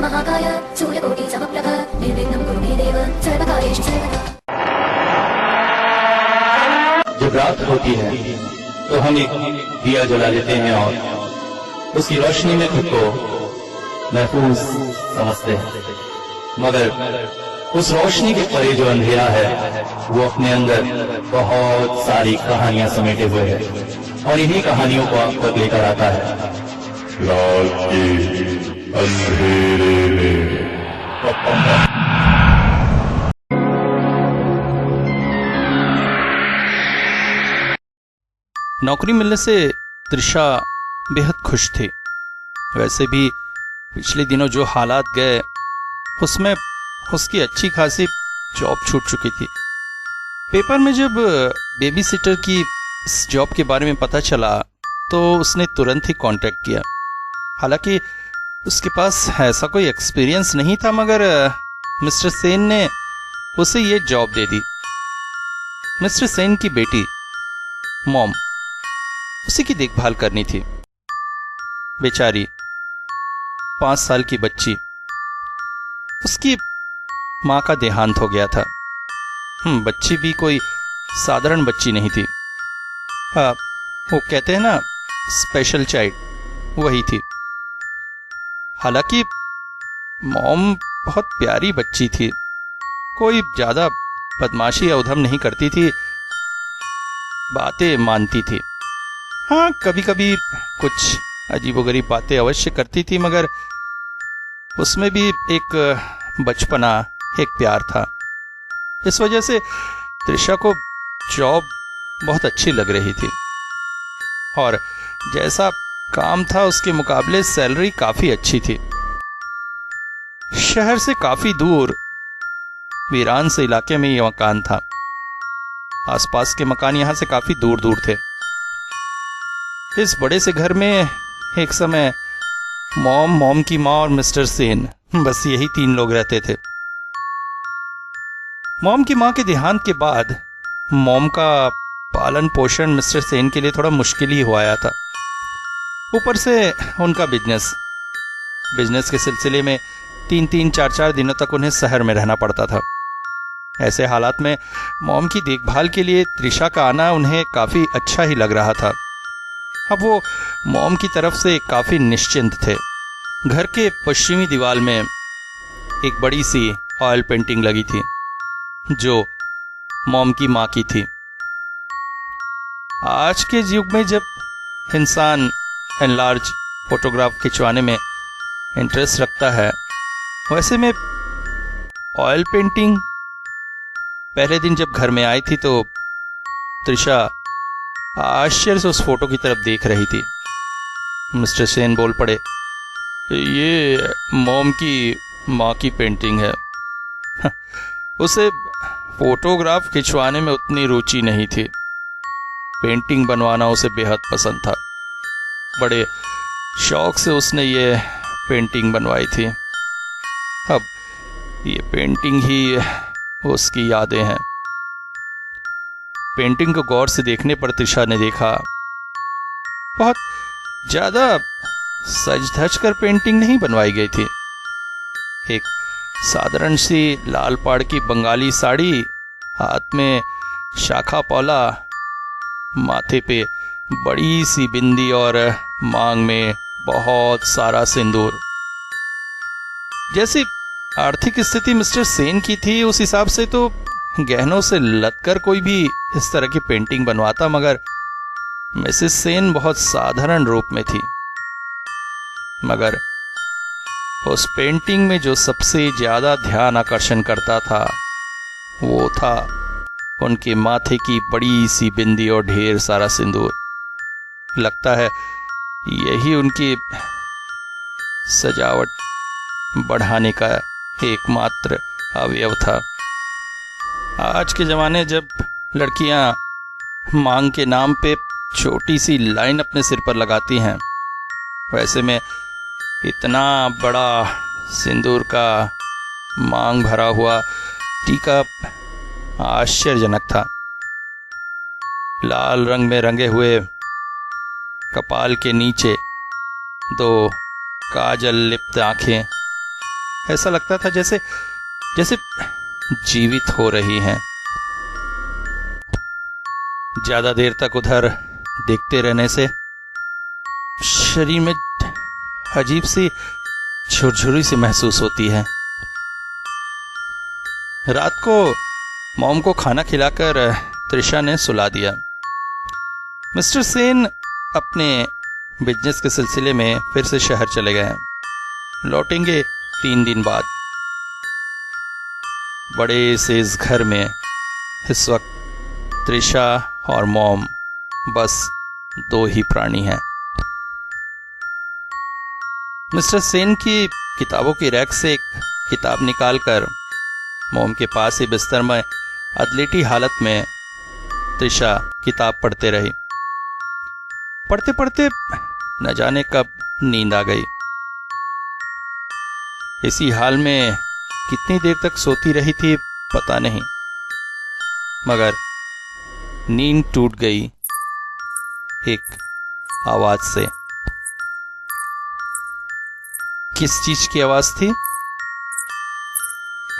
महाकाय सूर्यकोटि समप्रभ निर्विघ्नं कुरु मे देव सर्वकार्येषु सर्वदा। जब रात होती है तो हम एक दिया जला लेते हैं और उसकी रोशनी में खुद को महफूज समझते हैं, मगर उस रोशनी के परे जो अंधेरा है वो अपने अंदर बहुत सारी कहानियां समेटे हुए है और इन्हीं कहानियों को आप तक लेकर आता है रात के अंधेरे में। नौकरी मिलने से त्रिशा बेहद खुश थी। वैसे भी पिछले दिनों जो हालात गए उसमें उसकी अच्छी खासी जॉब छूट चुकी थी। पेपर में जब बेबी सिटर की इस जॉब के बारे में पता चला तो उसने तुरंत ही कांटेक्ट किया। हालांकि उसके पास ऐसा कोई एक्सपीरियंस नहीं था, मगर मिस्टर सेन ने उसे ये जॉब दे दी। मिस्टर सेन की बेटी मॉम, उसी की देखभाल करनी थी। बेचारी 5 साल की बच्ची, उसकी मां का देहांत हो गया था। बच्ची भी कोई साधारण बच्ची नहीं थी। वो कहते हैं ना, स्पेशल चाइल्ड, वही थी। हालांकि मॉम बहुत प्यारी बच्ची थी, कोई ज्यादा बदमाशी या उधम नहीं करती थी, बातें मानती थी। हाँ, कभी कभी कुछ अजीबोगरीब बातें अवश्य करती थी, मगर उसमें भी एक बचपना, एक प्यार था। इस वजह से त्रिशा को जॉब बहुत अच्छी लग रही थी और जैसा काम था उसके मुकाबले सैलरी काफी अच्छी थी। शहर से काफी दूर वीरान से इलाके में यह मकान था। आसपास के मकान यहां से काफी दूर दूर थे। इस बड़े से घर में एक समय मॉम की माँ और मिस्टर सेन, बस यही 3 लोग रहते थे। मॉम की माँ के देहांत के बाद मॉम का पालन पोषण मिस्टर सेन के लिए थोड़ा मुश्किल ही हो आया था। ऊपर से उनका बिजनेस के सिलसिले में 3-3, 4-4 दिनों तक उन्हें शहर में रहना पड़ता था। ऐसे हालात में मॉम की देखभाल के लिए त्रिशा का आना उन्हें काफी अच्छा ही लग रहा था। अब वो मॉम की तरफ से काफी निश्चिंत थे। घर के पश्चिमी दीवार में एक बड़ी सी ऑयल पेंटिंग लगी थी जो मॉम की माँ की थी। आज के युग में जब इंसान एनलार्ज फोटोग्राफ खिंचवाने में इंटरेस्ट रखता है, वैसे में ऑयल पेंटिंग पहले दिन जब घर में आई थी तो त्रिशा आश्चर्य से उस फोटो की तरफ देख रही थी। मिस्टर सेन बोल पड़े, ये मॉम की माँ की पेंटिंग है। उसे फोटोग्राफ खिंचवाने में उतनी रुचि नहीं थी, पेंटिंग बनवाना उसे बेहद पसंद था। बड़े शौक से उसने ये पेंटिंग बनवाई थी। अब ये पेंटिंग ही उसकी यादें हैं। पेंटिंग को गौर से देखने पर त्रिशा ने देखा, बहुत ज्यादा सज धज कर पेंटिंग नहीं बनवाई गई थी। एक साधारण सी लाल पाड़ की बंगाली साड़ी, हाथ में शाखा पौला, माथे पे बड़ी सी बिंदी और मांग में बहुत सारा सिंदूर। जैसी आर्थिक स्थिति मिस्टर सेन की थी उस हिसाब से तो गहनों से लदकर कोई भी इस तरह की पेंटिंग बनवाता, मगर मिसेस सेन बहुत साधारण रूप में थी। मगर उस पेंटिंग में जो सबसे ज्यादा ध्यान आकर्षण करता था वो था उनके माथे की बड़ी सी बिंदी और ढेर सारा सिंदूर। लगता है यही उनकी सजावट बढ़ाने का एकमात्र अवयव था। आज के जमाने जब लड़कियां मांग के नाम पे छोटी सी लाइन अपने सिर पर लगाती हैं, वैसे में इतना बड़ा सिंदूर का मांग भरा हुआ टीका आश्चर्यजनक था। लाल रंग में रंगे हुए कपाल के नीचे 2 काजल लिप्त आंखें, ऐसा लगता था जैसे जैसे जीवित हो रही हैं। ज्यादा देर तक उधर देखते रहने से शरीर में अजीब सी झुरझुरी सी महसूस होती है। रात को मॉम को खाना खिलाकर त्रिशा ने सुला दिया। मिस्टर सेन अपने बिजनेस के सिलसिले में फिर से शहर चले गए हैं। लौटेंगे 3 दिन बाद। बड़े से इस घर में इस वक्त त्रिशा और मॉम बस 2 ही प्राणी हैं। मिस्टर सेन की किताबों की रैक से एक किताब निकालकर मॉम के पास ही बिस्तर में अदलेटी हालत में त्रिशा किताब पढ़ते रही। पढ़ते पढ़ते न जाने कब नींद आ गई। इसी हाल में कितनी देर तक सोती रही थी पता नहीं, मगर नींद टूट गई एक आवाज से। किस चीज की आवाज थी?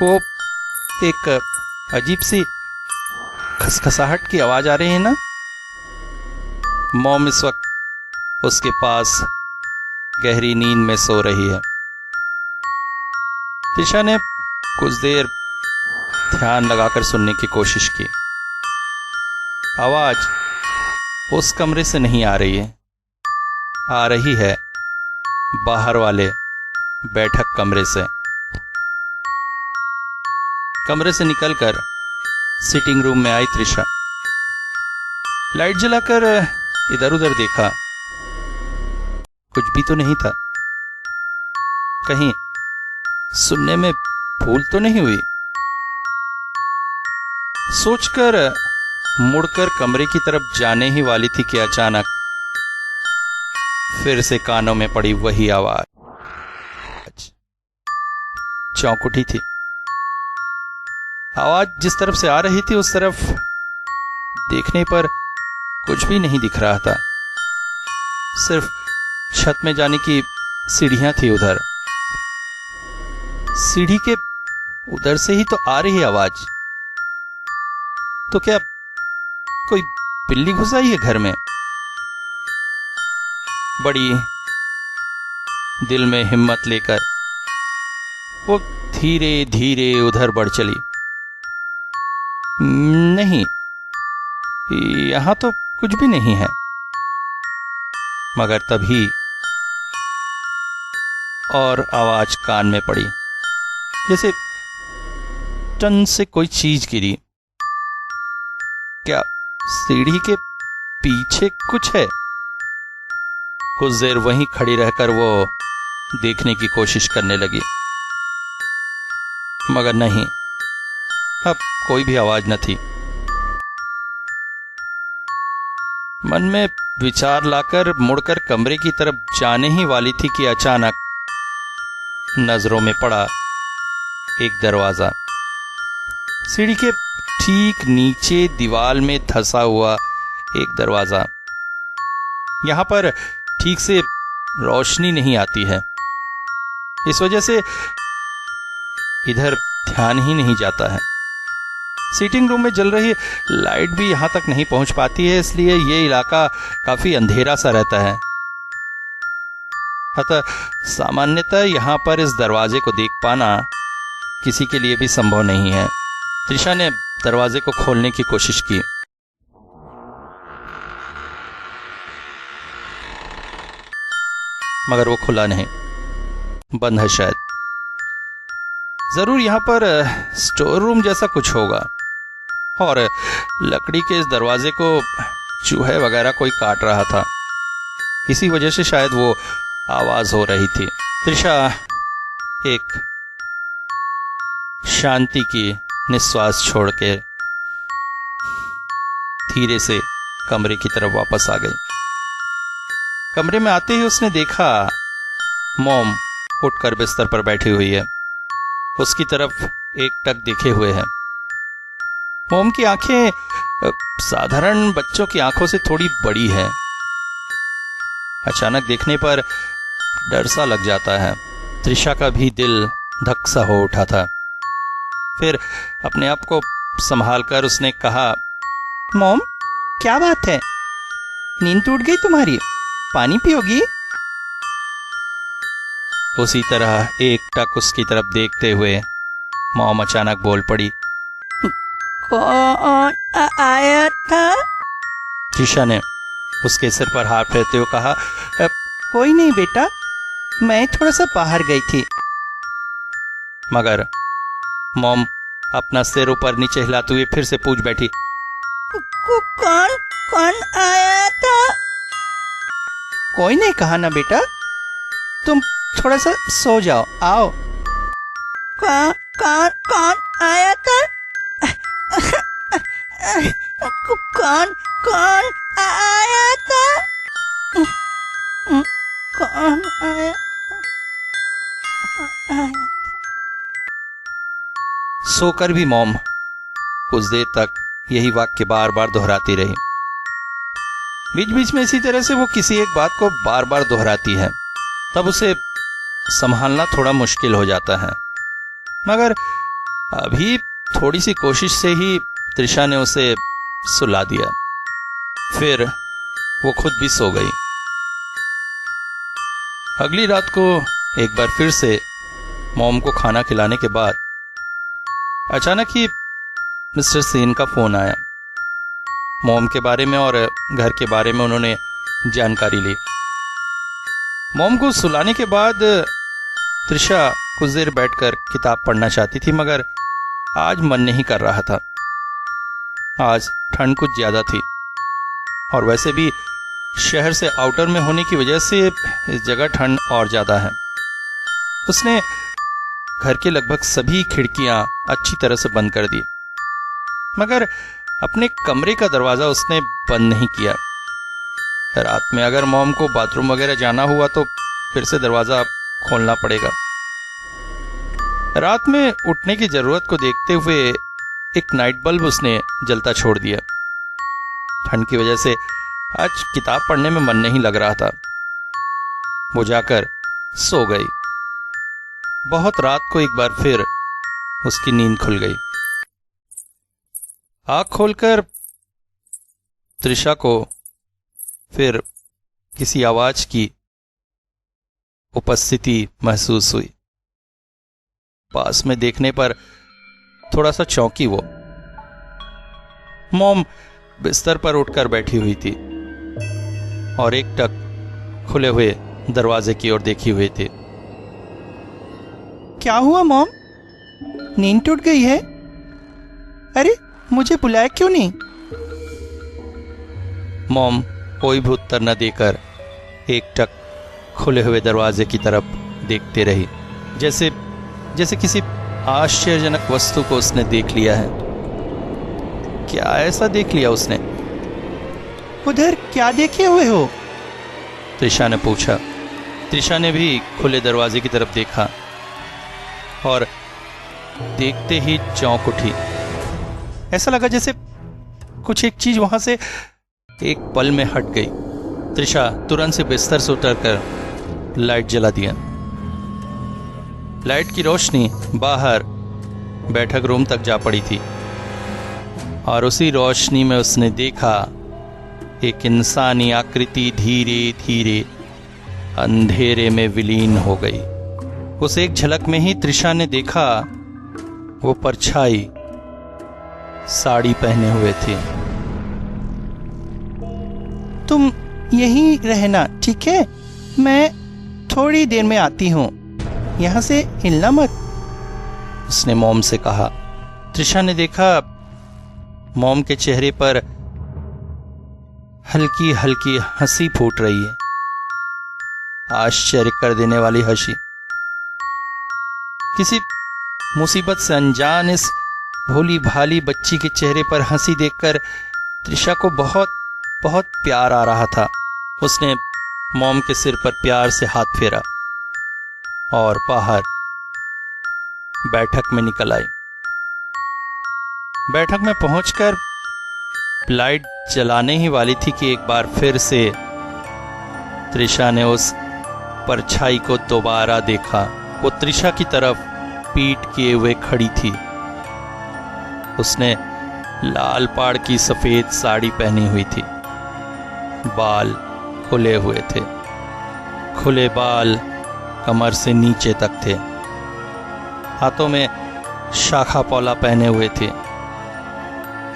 वो एक अजीब सी खसखसाहट की आवाज आ रही है ना। मॉम इस वक्त उसके पास गहरी नींद में सो रही है। त्रिशा ने कुछ देर ध्यान लगाकर सुनने की कोशिश की। आवाज उस कमरे से नहीं आ रही है, आ रही है बाहर वाले बैठक कमरे से। कमरे से निकलकर सिटिंग रूम में आई त्रिशा। लाइट जलाकर इधर उधर देखा, कुछ भी तो नहीं था। कहीं सुनने में भूल तो नहीं हुई? सोचकर मुड़कर कमरे की तरफ जाने ही वाली थी कि अचानक फिर से कानों में पड़ी वही आवाज। चौंक उठी थी। आवाज जिस तरफ से आ रही थी उस तरफ देखने पर कुछ भी नहीं दिख रहा था। सिर्फ छत में जाने की सीढ़ियां थी। उधर सीढ़ी के उधर से ही तो आ रही आवाज। तो क्या कोई बिल्ली घुस आई है घर में? बड़ी दिल में हिम्मत लेकर वो धीरे धीरे उधर बढ़ चली। नहीं, यहां तो कुछ भी नहीं है। मगर तभी और आवाज कान में पड़ी, जैसे टन से कोई चीज गिरी। क्या सीढ़ी के पीछे कुछ है? कुछ देर वहीं खड़ी रहकर वो देखने की कोशिश करने लगी, मगर नहीं, अब कोई भी आवाज न थी। मन में विचार लाकर मुड़कर कमरे की तरफ जाने ही वाली थी कि अचानक नजरों में पड़ा एक दरवाजा। सीढ़ी के ठीक नीचे दीवार में धंसा हुआ एक दरवाजा। यहां पर ठीक से रोशनी नहीं आती है, इस वजह से इधर ध्यान ही नहीं जाता है। सीटिंग रूम में जल रही लाइट भी यहां तक नहीं पहुंच पाती है, इसलिए यह इलाका काफी अंधेरा सा रहता है। अतः सामान्यतः यहां पर इस दरवाजे को देख पाना किसी के लिए भी संभव नहीं है। त्रिशा ने दरवाजे को खोलने की कोशिश की, मगर वो खुला नहीं, बंद है शायद। जरूर यहां पर स्टोर रूम जैसा कुछ होगा और लकड़ी के इस दरवाजे को चूहे वगैरह कोई काट रहा था, इसी वजह से शायद वो आवाज हो रही थी। त्रिशा एक शांति की निश्वास छोड़ के धीरे से कमरे की तरफ वापस आ गई। कमरे में आते ही उसने देखा मॉम उठकर बिस्तर पर बैठी हुई है, उसकी तरफ एकटक देखे हुए है। मॉम की आंखें साधारण बच्चों की आंखों से थोड़ी बड़ी है। अचानक देखने पर डर सा लग जाता है। त्रिशा का भी दिल धक सा हो उठा था। फिर अपने आप को संभालकर उसने कहा, मॉम क्या बात है, नींद टूट गई तुम्हारी, पानी पियोगी? उसी तरह एकटक उसकी तरफ देखते हुए मॉम अचानक बोल पड़ी, कौन आया था? त्रिशा ने उसके सिर पर हाथ फेरते हुए कहा, कोई नहीं बेटा, मैं थोड़ा सा बाहर गई थी। मगर मॉम अपना सिर ऊपर नीचे हिलाते हुए फिर से पूछ बैठी, कौन कौन आया था? कोई नहीं कहा ना बेटा, तुम थोड़ा सा सो जाओ, आओ। कौन कौन कौन आया था? कौन कौन आया था? कौन आया? सोकर भी मॉम कुछ देर तक यही वाक्य बार बार दोहराती रही। बीच बीच में इसी तरह से वो किसी एक बात को बार बार दोहराती है, तब उसे संभालना थोड़ा मुश्किल हो जाता है। मगर अभी थोड़ी सी कोशिश से ही त्रिशा ने उसे सुला दिया। फिर वो खुद भी सो गई। अगली रात को एक बार फिर से मॉम को खाना खिलाने के बाद अचानक ही मिस्टर सेन का फोन आया। मॉम के बारे में और घर के बारे में उन्होंने जानकारी ली। मॉम को सुलाने के बाद त्रिशा कुछ देर बैठकर किताब पढ़ना चाहती थी, मगर आज मन नहीं कर रहा था। आज ठंड कुछ ज्यादा थी और वैसे भी शहर से आउटर में होने की वजह से इस जगह ठंड और ज्यादा है। उसने घर के लगभग सभी खिड़कियां अच्छी तरह से बंद कर दी, मगर अपने कमरे का दरवाजा उसने बंद नहीं किया। रात में अगर मॉम को बाथरूम वगैरह जाना हुआ तो फिर से दरवाजा खोलना पड़ेगा। रात में उठने की जरूरत को देखते हुए एक नाइट बल्ब उसने जलता छोड़ दिया। ठंड की वजह से आज किताब पढ़ने में मन नहीं लग रहा था। वो जाकर सो गई। बहुत रात को एक बार फिर उसकी नींद खुल गई। आंख खोलकर त्रिशा को फिर किसी आवाज की उपस्थिति महसूस हुई। पास में देखने पर थोड़ा सा चौंकी वो। मॉम बिस्तर पर उठकर बैठी हुई थी और एकटक खुले हुए दरवाजे की ओर देखी हुई थी। क्या हुआ मॉम, नींद टूट गई है? अरे मुझे बुलाया क्यों नहीं? मॉम कोई भी उत्तर न देकर एकटक खुले हुए दरवाजे की तरफ देखते रही, जैसे किसी आश्चर्यजनक वस्तु को उसने देख लिया है। क्या ऐसा देख लिया उसने? उधर क्या देखे हुए हो? त्रिशा ने पूछा। त्रिशा ने भी खुले दरवाजे की तरफ देखा और देखते ही चौंक उठी। ऐसा लगा जैसे कुछ एक चीज वहां से एक पल में हट गई। त्रिशा तुरंत से बिस्तर से उतरकर लाइट जला दिया। लाइट की रोशनी बाहर बैठक रूम तक जा पड़ी थी और उसी रोशनी में उसने देखा एक इंसानी आकृति धीरे धीरे अंधेरे में विलीन हो गई। उस एक झलक में ही त्रिशा ने देखा वो परछाई साड़ी पहने हुए थी। तुम यहीं रहना, ठीक है? मैं थोड़ी देर में आती हूं, यहां से हिलना मत, उसने मॉम से कहा। त्रिशा ने देखा मॉम के चेहरे पर हल्की हल्की हंसी फूट रही है, आश्चर्य कर देने वाली हंसी। किसी मुसीबत से अनजान इस भोली भाली बच्ची के चेहरे पर हंसी देखकर त्रिशा को बहुत बहुत प्यार आ रहा था। उसने मॉम के सिर पर प्यार से हाथ फेरा और बाहर बैठक में निकल आई। बैठक में पहुंचकर लाइट जलाने ही वाली थी कि एक बार फिर से त्रिशा ने उस परछाई को दोबारा देखा। वो त्रिशा की तरफ पीठ किए हुए खड़ी थी। उसने लाल पाड़ की सफेद साड़ी पहनी हुई थी। बाल खुले हुए थे। खुले बाल कमर से नीचे तक थे। हाथों में शाखा पौला पहने हुए थे।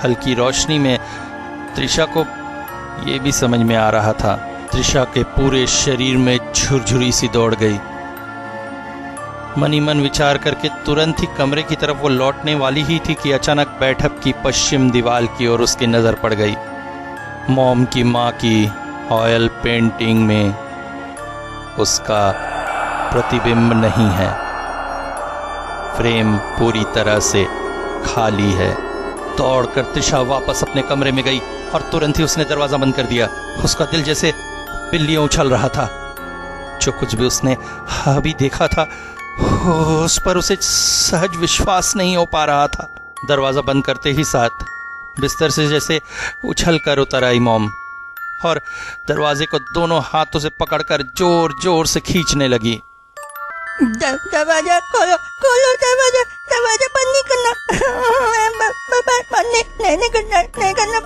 हल्की रोशनी में त्रिशा को यह भी समझ में आ रहा था, त्रिशा के पूरे शरीर में झुरझुरी सी दौड़ गई। मनी मन विचार करके तुरंत ही कमरे की तरफ वो लौटने वाली ही थी कि अचानक बैठक की पश्चिम दीवार की ओर उसकी नजर पड़ गई। मॉम की मां की ऑयल पेंटिंग में उसका प्रतिबिंब नहीं है। फ्रेम पूरी तरह से खाली है। दौड़कर त्रिशा वापस अपने कमरे में गई और तुरंत ही उसने दरवाजा बंद कर दिया। उसका दिल जैसे बिल्लियों उछल रहा था। जो कुछ भी उसने अभी देखा था उस पर उसे सहज विश्वास नहीं हो पा रहा था। दरवाजा बंद करते ही साथ बिस्तर से जैसे उछल कर उतर आई मॉम और दरवाजे को दोनों हाथों से पकड़कर जोर जोर से खींचने लगी। दरवाजा खोलो, खोलो दरवाजा, दरवाजा बंद नहीं करना, नहीं करना,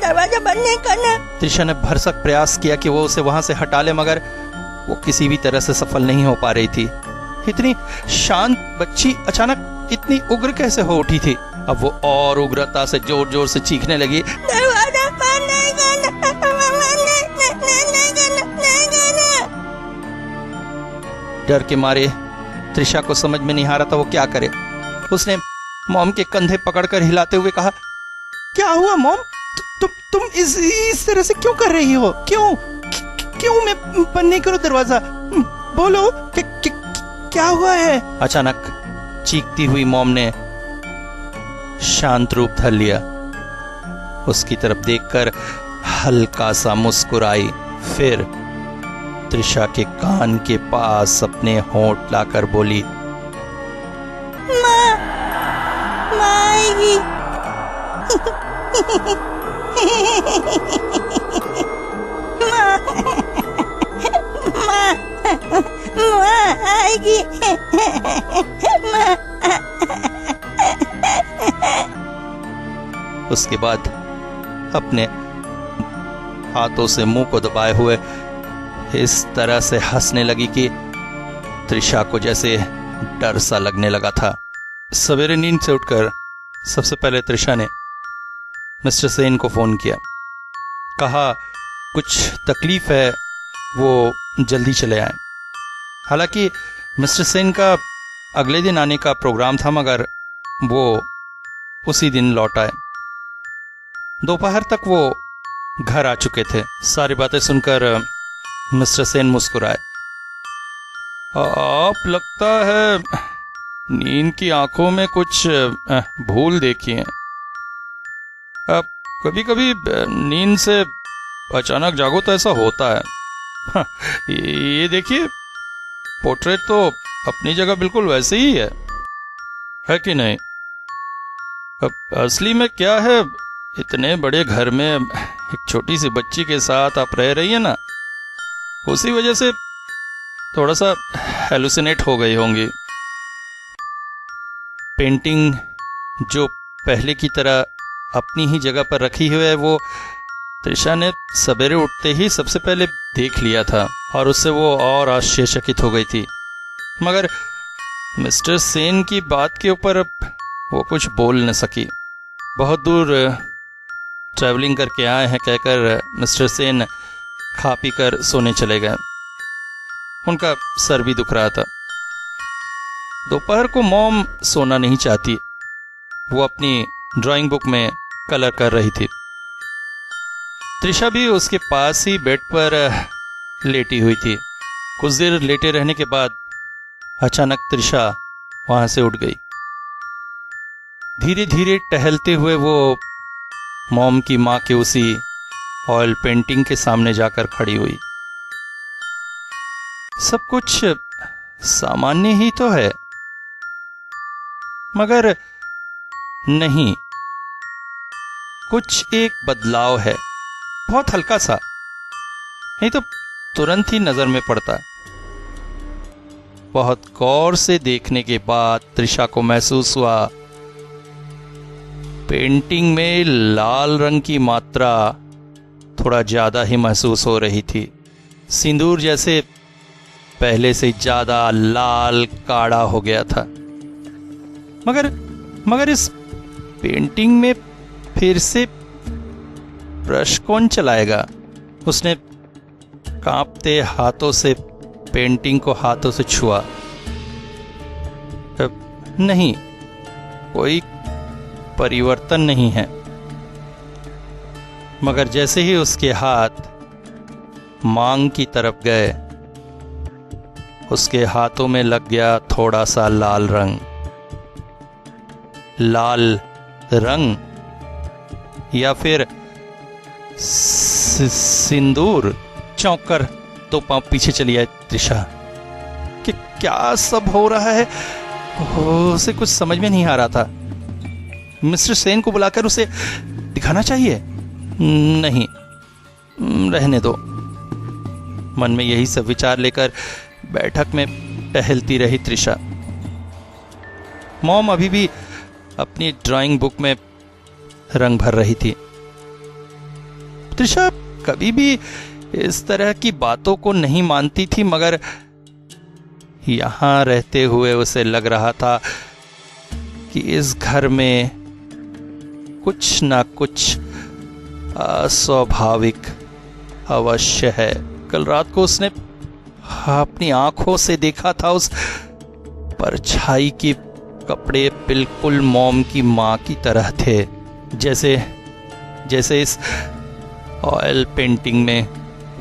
दरवाजा बंद नहीं करना। त्रिशा ने भरसक प्रयास किया कि वो उसे वहां से हटा ले, मगर वो किसी भी तरह से सफल नहीं हो पा रही थी। इतनी शांत बच्ची अचानक इतनी उग्र कैसे हो उठी थी? अब वो और उग्रता से जोर जोर से चीखने लगी, दरवाजा बंद नहीं करना, नहीं करना। डर के मारे त्रिशा को समझ में नहीं आ रहा था वो क्या करे। उसने मॉम के कंधे पकड़कर हिलाते हुए कहा, क्या हुआ मॉम? तुम इस तरह से क्यों कर रही हो? क्यों मैं बंद नहीं करूं दरवाजा? बोलो क्या हुआ है? अचानक चीखती हुई मॉम ने शांत रूप धर लिया। उसकी तरफ देखकर हल्का सा मुस्कुराई, फिर त्रिशा के कान के पास अपने होंठ लाकर बोली, माँ आएगी। माँ आएगी। उसके बाद अपने हाथों से मुंह को दबाए हुए इस तरह से हंसने लगी कि त्रिशा को जैसे डर सा लगने लगा था। सवेरे नींद से उठकर सबसे पहले त्रिशा ने मिस्टर सेन को फोन किया। कहा कुछ तकलीफ है, वो जल्दी चले आए। हालांकि मिस्टर सेन का अगले दिन आने का प्रोग्राम था, मगर वो उसी दिन लौट आए। दोपहर तक वो घर आ चुके थे। सारी बातें सुनकर मिस्टर सेन मुस्कुराए। आप लगता है नींद की आंखों में कुछ भूल देखी है। अब कभी कभी नींद से अचानक जागो तो ऐसा होता है। ये देखिए, पोर्ट्रेट तो अपनी जगह बिल्कुल वैसे ही है कि नहीं? अब असली में क्या है, इतने बड़े घर में एक छोटी सी बच्ची के साथ आप रह रही है ना, उसी वजह से थोड़ा सा हेलुसिनेट हो गई होंगी। पेंटिंग जो पहले की तरह अपनी ही जगह पर रखी हुई है, वो त्रिशा ने सवेरे उठते ही सबसे पहले देख लिया था और उससे वो और आश्चर्यचकित हो गई थी। मगर मिस्टर सेन की बात के ऊपर वो कुछ बोल न सकी। बहुत दूर ट्रैवलिंग करके आए हैं कहकर मिस्टर सेन खा पी कर सोने चले गए। उनका सर भी दुख रहा था। दोपहर को मॉम सोना नहीं चाहती। वो अपनी ड्राइंग बुक में कलर कर रही थी। त्रिशा भी उसके पास ही बेड पर लेटी हुई थी। कुछ देर लेटे रहने के बाद अचानक त्रिशा वहां से उठ गई। धीरे धीरे टहलते हुए वो मॉम की मां के उसी ऑयल पेंटिंग के सामने जाकर खड़ी हुई। सब कुछ सामान्य ही तो है, मगर नहीं, कुछ एक बदलाव है, बहुत हल्का सा, नहीं तो तुरंत ही नजर में पड़ता। बहुत गौर से देखने के बाद त्रिशा को महसूस हुआ पेंटिंग में लाल रंग की मात्रा थोड़ा ज्यादा ही महसूस हो रही थी। सिंदूर जैसे पहले से ज्यादा लाल काड़ा हो गया था। मगर इस पेंटिंग में फिर से ब्रश कौन चलाएगा? उसने कांपते हाथों से पेंटिंग को हाथों से छुआ। नहीं, कोई परिवर्तन नहीं है। मगर जैसे ही उसके हाथ मांग की तरफ गए, उसके हाथों में लग गया थोड़ा सा लाल रंग। लाल रंग या फिर सिंदूर। चौंक कर 2 पांव पीछे चली आई त्रिशा कि क्या सब हो रहा है। उसे कुछ समझ में नहीं आ रहा था। मिस्टर सेन को बुलाकर उसे दिखाना चाहिए। नहीं, रहने दो। मन में यही सब विचार लेकर बैठक में टहलती रही त्रिशा। मॉम अभी भी अपनी ड्राइंग बुक में रंग भर रही थी। त्रिशा कभी भी इस तरह की बातों को नहीं मानती थी, मगर यहां रहते हुए उसे लग रहा था कि इस घर में कुछ ना कुछ अस्वाभाविक अवश्य है। कल रात को उसने अपनी आंखों से देखा था उस परछाई के कपड़े बिल्कुल मॉम की मां की तरह थे, जैसे इस ऑयल पेंटिंग में।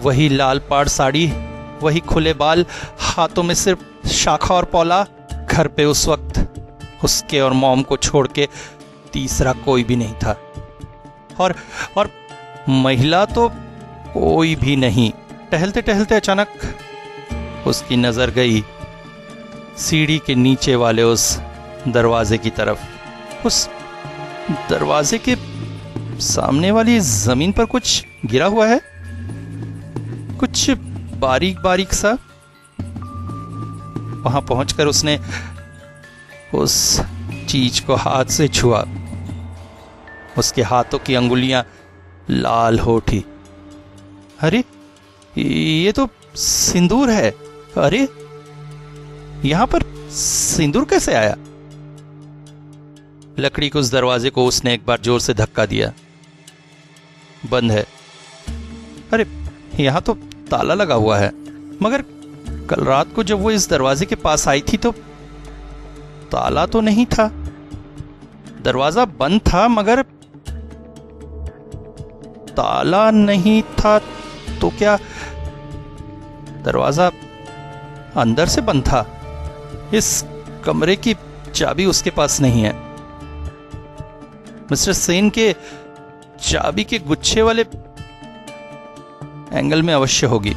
वही लाल पाड़ साड़ी, वही खुले बाल, हाथों में सिर्फ शाखा और पौला। घर पे उस वक्त उसके और मॉम को छोड़ के तीसरा कोई भी नहीं था। और महिला तो कोई भी नहीं। टहलते टहलते अचानक उसकी नजर गई सीढ़ी के नीचे वाले उस दरवाजे की तरफ। उस दरवाजे के सामने वाली जमीन पर कुछ गिरा हुआ है, कुछ बारीक बारीक सा। वहां पहुंचकर उसने उस चीज को हाथ से छुआ। उसके हाथों की अंगुलियां लाल हो उठी। अरे, ये तो सिंदूर है। अरे, यहां पर सिंदूर कैसे आया? लकड़ी के उस दरवाजे को उसने एक बार जोर से धक्का दिया। बंद है। अरे, यहां तो ताला लगा हुआ है। मगर कल रात को जब वो इस दरवाजे के पास आई थी तो ताला तो नहीं था। दरवाजा बंद था मगर ताला नहीं था। तो क्या दरवाजा अंदर से बंद था? इस कमरे की चाबी उसके पास नहीं है। मिस्टर सेन के चाबी के गुच्छे वाले एंगल में अवश्य होगी।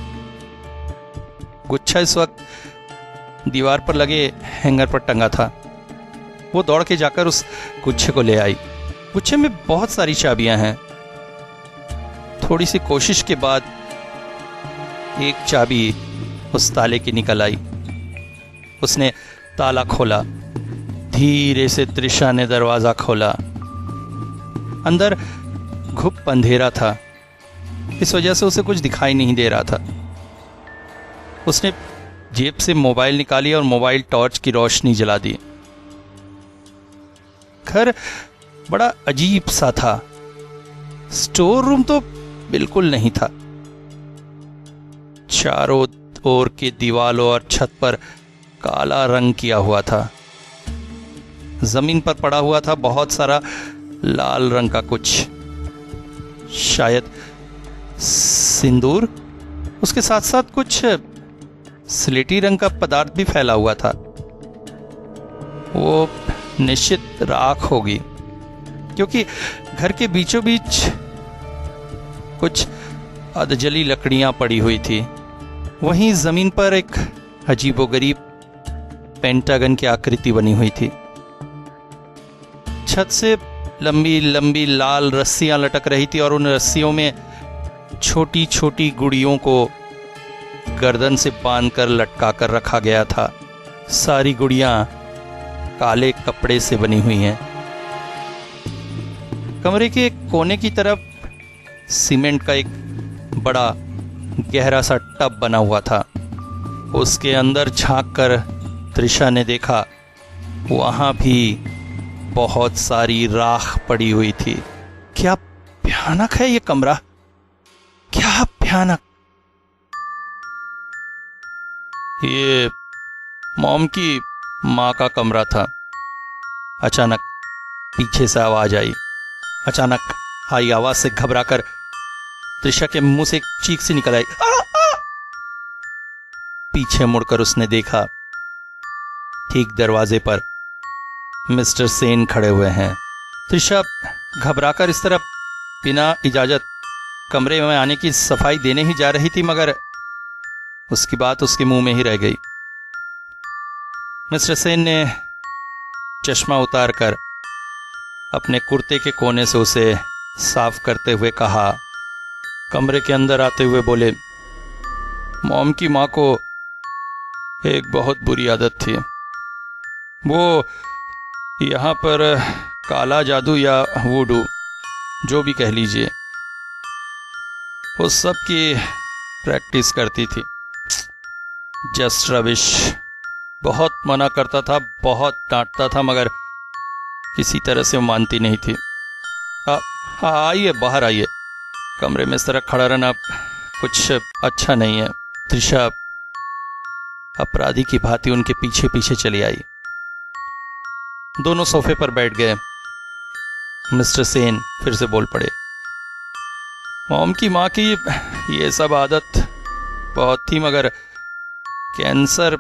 गुच्छा इस वक्त दीवार पर लगे हैंगर पर टंगा था। वो दौड़ के जाकर उस गुच्छे को ले आई। गुच्छे में बहुत सारी चाबियां हैं। थोड़ी सी कोशिश के बाद एक चाबी उस ताले की निकल आई। उसने ताला खोला। धीरे से त्रिशा ने दरवाजा खोला। अंदर घुप अंधेरा था, इस वजह से उसे कुछ दिखाई नहीं दे रहा था। उसने जेब से मोबाइल निकाली और मोबाइल टॉर्च की रोशनी जला दी। घर बड़ा अजीब सा था। स्टोर रूम तो बिल्कुल नहीं था। चारों ओर के दीवालों और छत पर काला रंग किया हुआ था। जमीन पर पड़ा हुआ था बहुत सारा लाल रंग का कुछ, शायद सिंदूर। उसके साथ साथ कुछ स्लेटी रंग का पदार्थ भी फैला हुआ था। वो निश्चित राख होगी, क्योंकि घर के बीचों बीच कुछ अधजली लकड़ियां पड़ी हुई थी। वहीं जमीन पर एक अजीबोगरीब पेंटागन की आकृति बनी हुई थी। छत से लंबी लंबी लाल रस्सियां लटक रही थी और उन रस्सियों में छोटी छोटी गुड़ियों को गर्दन से बांधकर लटका कर रखा गया था। सारी गुड़ियां काले कपड़े से बनी हुई हैं। कमरे के एक कोने की तरफ सीमेंट का एक बड़ा गहरा सा टब बना हुआ था। उसके अंदर झांककर त्रिशा ने देखा, वहां भी बहुत सारी राख पड़ी हुई थी। क्या भयानक है ये कमरा, क्या भयानक। ये मॉम की मां का कमरा था। अचानक पीछे से आवाज आई। अचानक आई आवाज से घबराकर त्रिशा के मुंह से एक चीख सी निकल आई। पीछे मुड़कर उसने देखा, ठीक दरवाजे पर मिस्टर सेन खड़े हुए हैं। त्रिशा घबराकर इस तरफ बिना इजाजत कमरे में आने की सफाई देने ही जा रही थी, मगर उसकी बात उसके मुंह में ही रह गई। मिस्टर सेन ने चश्मा उतारकर अपने कुर्ते के कोने से उसे साफ करते हुए कहा। कमरे के अंदर आते हुए बोले, मॉम की मां को एक बहुत बुरी आदत थी। वो यहां पर काला जादू या वुडू, जो भी कह लीजिए, उस सब की प्रैक्टिस करती थी। जस्ट रविश। बहुत मना करता था, बहुत डांटता था, मगर किसी तरह से मानती नहीं थी। आइए, बाहर आइए। कमरे में इस तरह खड़ा रहना कुछ अच्छा नहीं है। त्रिशा अपराधी की भांति उनके पीछे पीछे चली आई। दोनों सोफे पर बैठ गए। मिस्टर सेन फिर से बोल पड़े, मॉम की मां की ये सब आदत बहुत थी, मगर कैंसर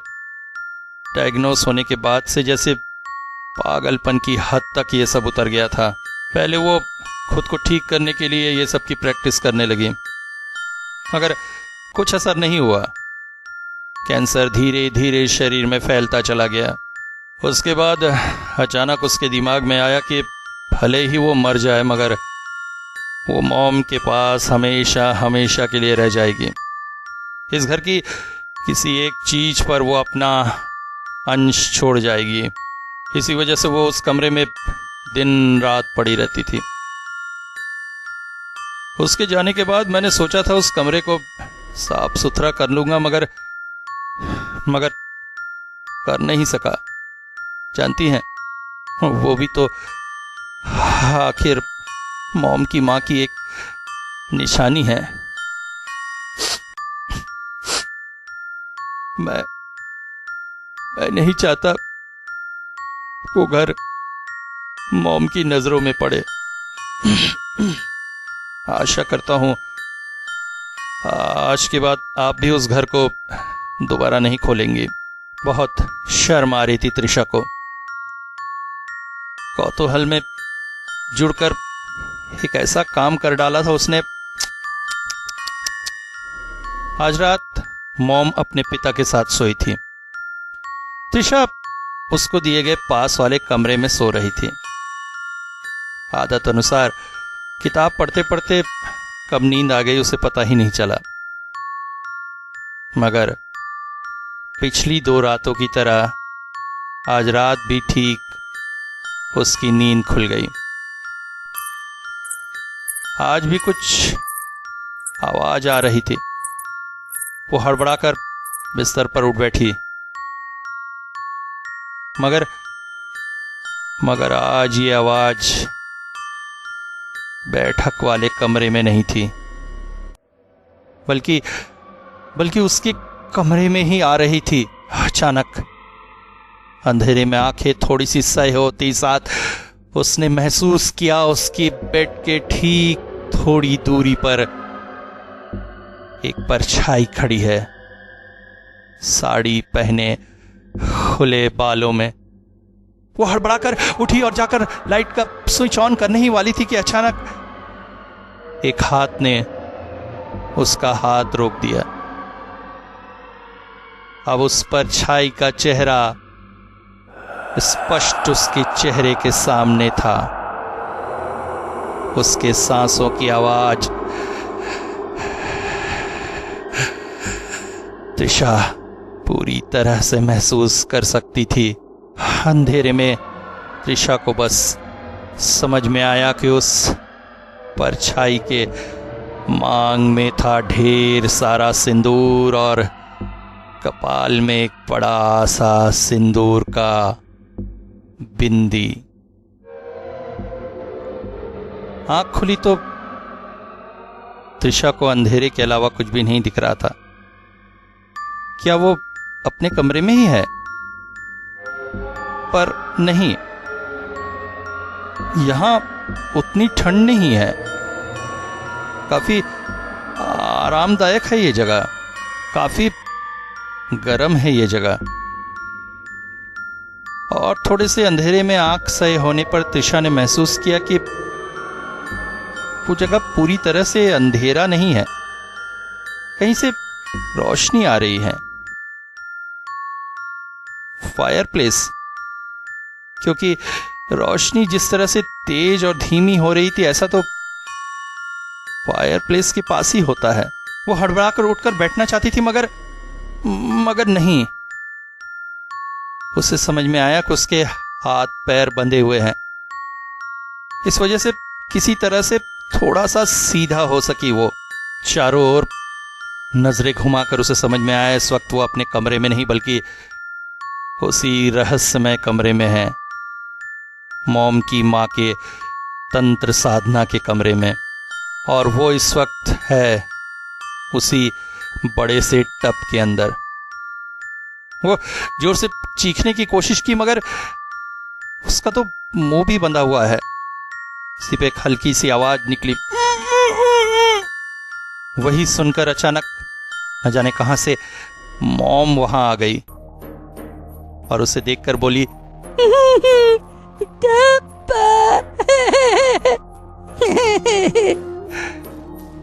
डायग्नोस होने के बाद से जैसे पागलपन की हद तक ये सब उतर गया था। पहले वो खुद को ठीक करने के लिए ये सब की प्रैक्टिस करने लगी, मगर कुछ असर नहीं हुआ। कैंसर धीरे धीरे शरीर में फैलता चला गया। उसके बाद अचानक उसके दिमाग में आया कि भले ही वो मर जाए, मगर वो मॉम के पास हमेशा हमेशा के लिए रह जाएगी। इस घर की किसी एक चीज पर वो अपना अंश छोड़ जाएगी। इसी वजह से वो उस कमरे में दिन रात पड़ी रहती थी। उसके जाने के बाद मैंने सोचा था उस कमरे को साफ सुथरा कर लूंगा, मगर कर नहीं सका। जानती हैं, वो भी तो आखिर मॉम की मां की एक निशानी है। मैं नहीं चाहता वो घर मॉम की नजरों में पड़े। आशा करता हूं आज के बाद आप भी उस घर को दोबारा नहीं खोलेंगी। बहुत शर्म आ रही थी त्रिशा को। कौतूहल में जुड़कर एक ऐसा काम कर डाला था उसने। आज रात मॉम अपने पिता के साथ सोई थी। त्रिशा उसको दिए गए पास वाले कमरे में सो रही थी। आदत अनुसार किताब पढ़ते पढ़ते कब नींद आ गई उसे पता ही नहीं चला, मगर पिछली 2 रातों की तरह आज रात भी ठीक उसकी नींद खुल गई। आज भी कुछ आवाज आ रही थी। वो हड़बड़ाकर बिस्तर पर उठ बैठी, मगर आज ये आवाज बैठक वाले कमरे में नहीं थी, बल्कि उसके कमरे में ही आ रही थी। अचानक अंधेरे में आंखें थोड़ी सी सही होती साथ उसने महसूस किया उसकी बेड के ठीक थोड़ी दूरी पर एक परछाई खड़ी है, साड़ी पहने, खुले बालों में। वो हड़बड़ाकर उठी और जाकर लाइट का स्विच ऑन करने ही वाली थी कि अचानक एक हाथ ने उसका हाथ रोक दिया। अब उस परछाई का चेहरा स्पष्ट उसके चेहरे के सामने था। उसके सांसों की त्रिशा पूरी तरह से महसूस कर सकती थी। अंधेरे में त्रिशा को बस समझ में आया कि उस परछाई के मांग में था ढेर सारा सिंदूर और कपाल में एक बड़ा सा सिंदूर का बिंदी। आंख खुली तो त्रिशा को अंधेरे के अलावा कुछ भी नहीं दिख रहा था। क्या वो अपने कमरे में ही है? पर नहीं, यहां उतनी ठंड नहीं है। काफी आरामदायक है ये जगह, काफी गर्म है ये जगह। और थोड़े से अंधेरे में आंख सहे होने पर त्रिशा ने महसूस किया कि वो जगह पूरी तरह से अंधेरा नहीं है, कहीं से रोशनी आ रही है। फायरप्लेस, क्योंकि रोशनी जिस तरह से तेज और धीमी हो रही थी, ऐसा तो फायरप्लेस के पास ही होता है। वो हड़बड़ाकर उठकर बैठना चाहती थी, मगर नहीं। उसे समझ में आया कि उसके हाथ पैर बंधे हुए हैं। इस वजह से किसी तरह से थोड़ा सा सीधा हो सकी वो। चारों ओर नजरें घुमाकर उसे समझ में आया इस वक्त वो अपने कमरे में नहीं बल्कि उसी रहस्यमय कमरे में है, मॉम की मां के तंत्र साधना के कमरे में। और वो इस वक्त है उसी बड़े से टब के अंदर। वो जोर से चीखने की कोशिश की, मगर उसका तो मुंह भी बंधा हुआ है। इसी पे एक हल्की सी आवाज निकली। वही सुनकर अचानक न जाने कहां से मॉम वहां आ गई और उसे देखकर बोली,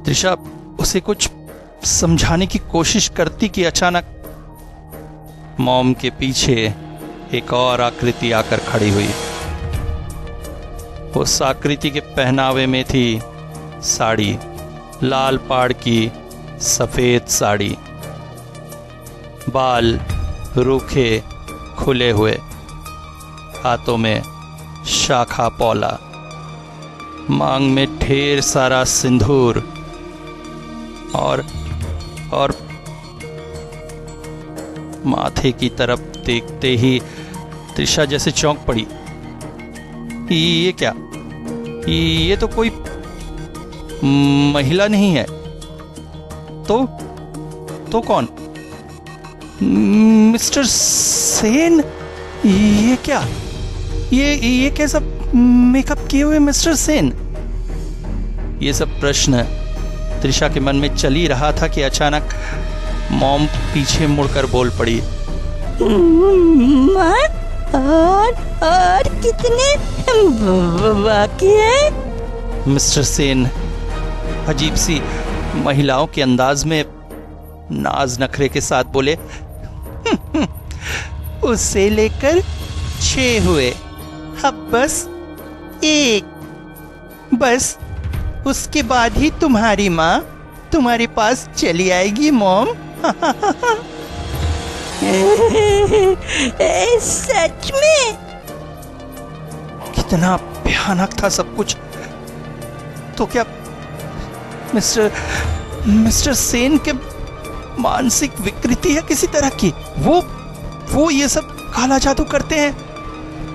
त्रिशा उसे कुछ समझाने की कोशिश करती कि अचानक मॉम के पीछे एक और आकृति आकर खड़ी हुई। उस आकृति के पहनावे में थी साड़ी, लाल पाड़ की सफेद साड़ी, बाल रूखे खुले हुए, हाथों में शाखा पौला, मांग में ढेर सारा सिंदूर और माथे की तरफ देखते ही त्रिशा जैसे चौंक पड़ी। ये क्या? ये तो कोई महिला नहीं है। तो कौन? मिस्टर सेन? ये क्या? ये कैसा मेकअप किए हुए मिस्टर सेन? ये सब प्रश्न त्रिशा के मन में चल ही रहा था कि अचानक मॉम पीछे मुड़कर बोल पड़ी, और कितने बाकी है? मिस्टर सेन अजीब सी महिलाओं के अंदाज में नाज नखरे के साथ बोले, उसे लेकर 6 हुए, अब बस 1। बस उसके बाद ही तुम्हारी माँ तुम्हारे पास चली आएगी मॉम। सच में? कितना भयानक था सब कुछ। तो क्या मिस्टर सेन के मानसिक विकृति है किसी तरह की? वो ये सब काला जादू करते हैं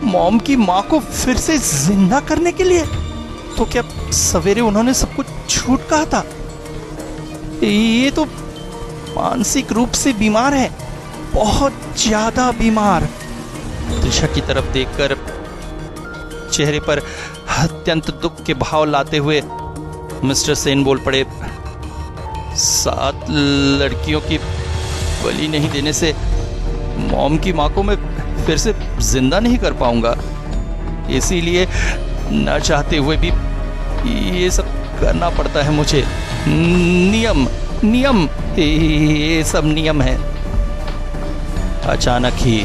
मॉम की माँ को फिर से जिंदा करने के लिए? तो क्या सवेरे उन्होंने सब कुछ झूठ कहा था? ये तो मानसिक रूप से बीमार है, बहुत ज्यादा बीमार। त्रिशा की तरफ देखकर चेहरे पर अत्यंत दुख के भाव लाते हुए मिस्टर सेन बोल पड़े, 7 लड़कियों की बलि नहीं देने से मॉम की माँ को मैं फिर से जिंदा नहीं कर पाऊंगा, इसीलिए न चाहते हुए भी ये सब करना पड़ता है मुझे। नियम ये सब नियम है। अचानक ही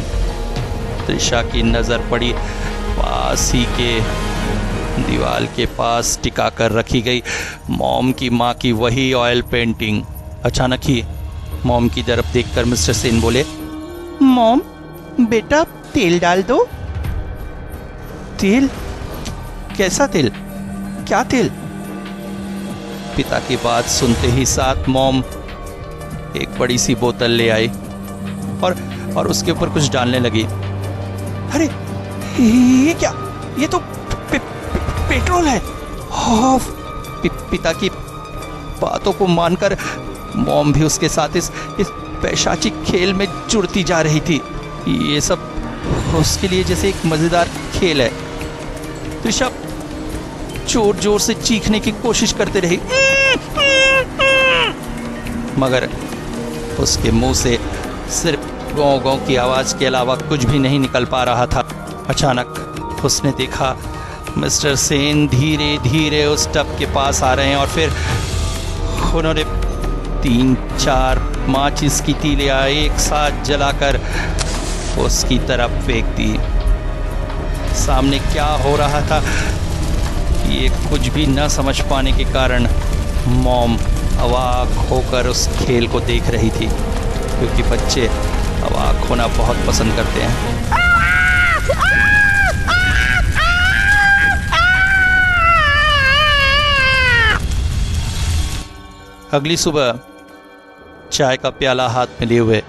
त्रिशा की नजर पड़ी पास ही के दीवार के पास टिका कर रखी गई मॉम की माँ की वही ऑयल पेंटिंग। अचानक ही मॉम की तरफ देखकर मिस्टर सेन बोले, मॉम, बेटा तेल डाल दो। तेल? कैसा तेल? क्या तेल? पिता की बात सुनते ही साथ मॉम एक बड़ी सी बोतल ले आई और उसके ऊपर कुछ डालने लगी। अरे ये क्या? ये तो पेट्रोल है। पिता की बातों को मानकर मॉम भी उसके साथ इस पैशाचिक खेल में जुड़ती जा रही थी। ये सब उसके लिए जैसे एक मजेदार खेल है। त्रिशा जोर जोर से चीखने की कोशिश करते रही, मगर उसके मुंह से सिर्फ गौ गौ की आवाज के अलावा कुछ भी नहीं निकल पा रहा था। अचानक उसने देखा मिस्टर सेन धीरे धीरे उस टब के पास आ रहे हैं और फिर उन्होंने 3-4 माचिस की तीलियां एक साथ जलाकर उसकी तरफ फेंक दी। सामने क्या हो रहा था ये कुछ भी न समझ पाने के कारण मॉम अवाक होकर उस खेल को देख रही थी, क्योंकि बच्चे अवाक होना बहुत पसंद करते हैं। अगली सुबह चाय का प्याला हाथ में लिए हुए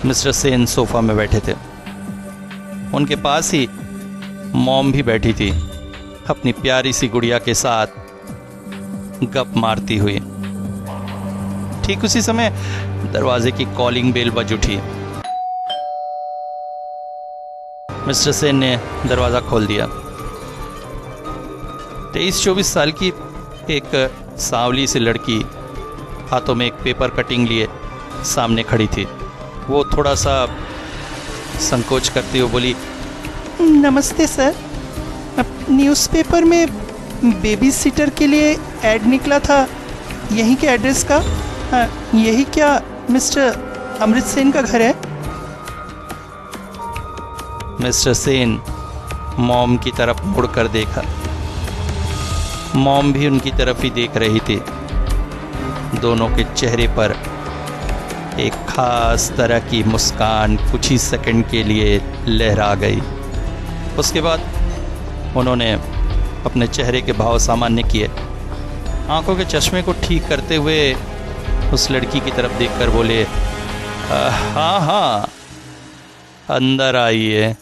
मिस्टर सेन सोफा में बैठे थे। उनके पास ही मॉम भी बैठी थी, अपनी प्यारी सी गुड़िया के साथ गप मारती हुई। ठीक उसी समय दरवाजे की कॉलिंग बेल बज उठी। मिस्टर सेन ने दरवाजा खोल दिया। 23-24 साल की एक सांवली सी लड़की हाथों में एक पेपर कटिंग लिए सामने खड़ी थी। वो थोड़ा सा संकोच करते हुए बोली, नमस्ते सर, न्यूज़पेपर में बेबी सिटर के लिए ऐड निकला था, यहीं के एड्रेस का। यही क्या मिस्टर अमृत सेन का घर है? मिस्टर सेन मॉम की तरफ मुड़कर देखा। मॉम भी उनकी तरफ ही देख रही थी। दोनों के चेहरे पर एक खास तरह की मुस्कान कुछ ही सेकंड के लिए लहरा गई। उसके बाद उन्होंने अपने चेहरे के भाव सामान्य किए, आंखों के चश्मे को ठीक करते हुए उस लड़की की तरफ देखकर बोले, हाँ हाँ अंदर आइए।